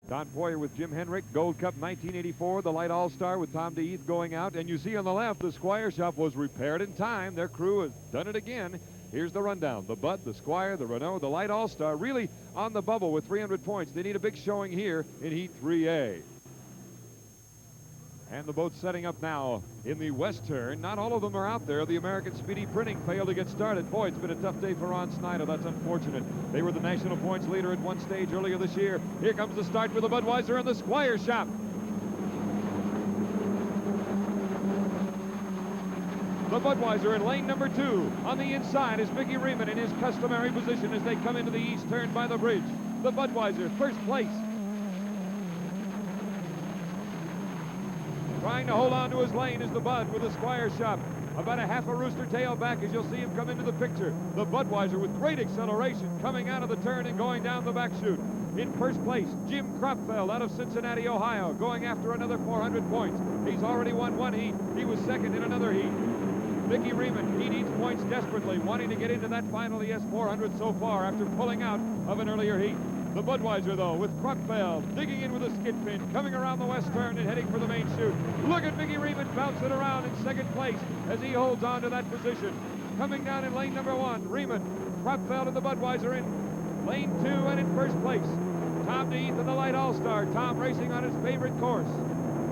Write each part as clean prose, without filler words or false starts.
Don Poyer with Jim Henrik, Gold Cup 1984, the Light All-Star with Tom DeEath going out. And you see on the left, the Squire Shop was repaired in time. Their crew has done it again. Here's the rundown. The Bud, the Squire, the Renault, the Light All-Star really on the bubble with 300 points. They need a big showing here in Heat 3A. And the boat's setting up now in the west turn. Not all of them are out there. The American Speedy Printing failed to get started. Boy, it's been a tough day for Ron Snyder. That's unfortunate. They were the national points leader at one stage earlier this year. Here comes the start with the Budweiser and the Squire Shop. The Budweiser in lane number 2. On the inside is Mickey Riemann in his customary position as they come into the east turn by the bridge. The Budweiser, first place. Trying to hold on to his lane is the Bud with the Squire Shop. About a half a rooster tail back as you'll see him come into the picture. The Budweiser with great acceleration coming out of the turn and going down the back chute. In first place, Jim Kropfeld out of Cincinnati, Ohio, going after another 400 points. He's already won one heat. He was second in another heat. Mickey Riemann, he needs points desperately, wanting to get into that final. He has 400 so far after pulling out of an earlier heat. The Budweiser, though, with Kropfeld digging in with a skid pin, coming around the west turn and heading for the main chute. Look at Mickey Riemann bouncing around in second place as he holds on to that position. Coming down in lane number 1, Riemann, Kropfeld and the Budweiser in lane 2 and in first place. Tom DeEath and the Light All-Star. Tom racing on his favorite course.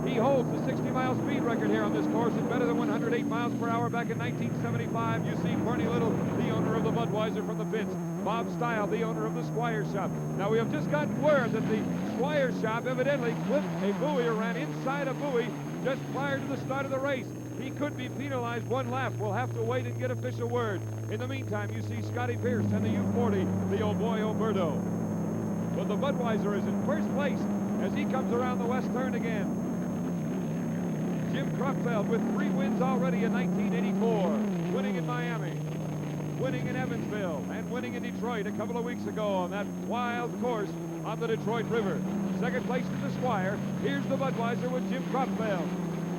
He holds the 60-mile speed record here on this course. It's better than 108 miles per hour back in 1975. You see Bernie Little, the owner of the Budweiser from the pits. Bob Stile, the owner of the Squire Shop. Now, we have just gotten word that the Squire Shop evidently clipped a buoy or ran inside a buoy just prior to the start of the race. He could be penalized one lap. We'll have to wait and get official word. In the meantime, you see Scotty Pierce and the U40, the old boy Oberto. But the Budweiser is in first place as he comes around the west turn again. Jim Kropfeld with 3 wins already in 1984, winning in Miami, winning in Evansville, and winning in Detroit a couple of weeks ago on that wild course on the Detroit River. Second place to the Squire. Here's the Budweiser with Jim Kropfeld.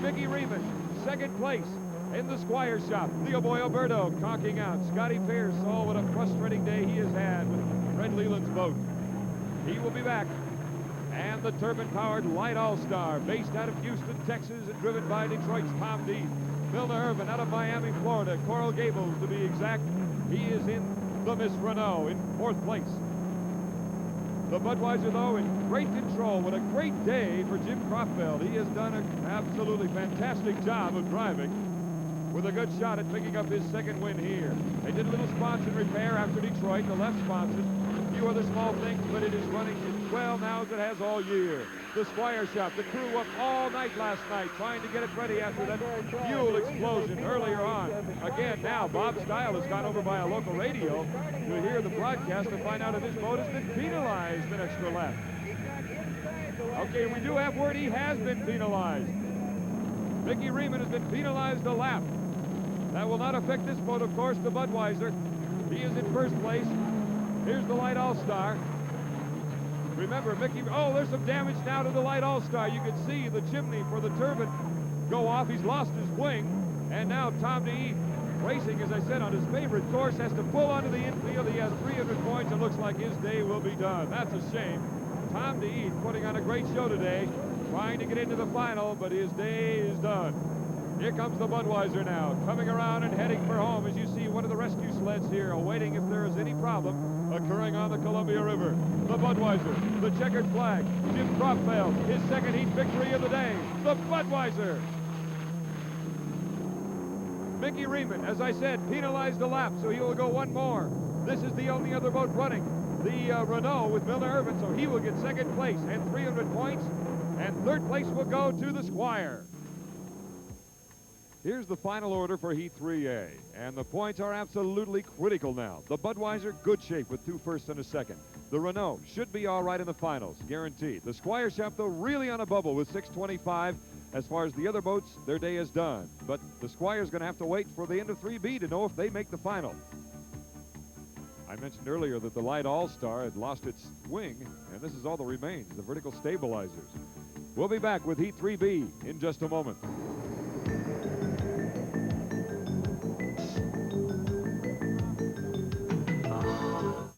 Mickey Riemann, second place in the Squire Shop. Leo Boy Alberto conking out. Scotty Pierce, oh, what a frustrating day he has had with Fred Leland's boat. He will be back. And the turbine-powered Light All-Star, based out of Houston, Texas, and driven by Detroit's Tom DeEath. Milner Irvin out of Miami, Florida. Coral Gables, to be exact. He is in the Miss Renault in fourth place. The Budweiser, though, in great control. What a great day for Jim Kropfeld. He has done an absolutely fantastic job of driving with a good shot at picking up his second win here. They did a little sponson repair after Detroit, the left sponson. A few other small things, but it is running as well now as it has all year. The Squire Shop, the crew up all night last night trying to get it ready after that fuel explosion earlier on. Again, now Bob Stile has gone over by a local radio to hear the broadcast to find out if his boat has been penalized an extra lap. Okay, we do have word he has been penalized. Mickey Riemann has been penalized a lap. That will not affect this boat, of course, the Budweiser. He is in first place. Here's the Light All-Star. Remember, Mickey, oh, there's some damage now to the Light All-Star. You can see the chimney for the turbine go off. He's lost his wing. And now Tom DeEath, racing, as I said, on his favorite course, has to pull onto the infield. He has 300 points. It looks like his day will be done. That's a shame. Tom DeEath putting on a great show today, trying to get into the final, but his day is done. Here comes the Budweiser now, coming around and heading for home. As you see, one of the rescue sleds here, awaiting if there is any problem occurring on the Columbia River. The Budweiser, the checkered flag, Jim Kropfeld, his second heat victory of the day. The Budweiser. Mickey Riemann, as I said, penalized a lap, so he will go one more. This is the only other boat running, the Renault with Milner Irvin, so he will get second place and 300 points, and third place will go to the Squire. Here's the final order for Heat 3A, and the points are absolutely critical now. The Budweiser, good shape with 2 firsts and a second. The Renault should be all right in the finals, guaranteed. The Squire Shop, though, really on a bubble with 625. As far as the other boats, their day is done. But the Squire's going to have to wait for the end of 3B to know if they make the final. I mentioned earlier that the Light All-Star had lost its wing, and this is all that remains, the vertical stabilizers. We'll be back with Heat 3B in just a moment.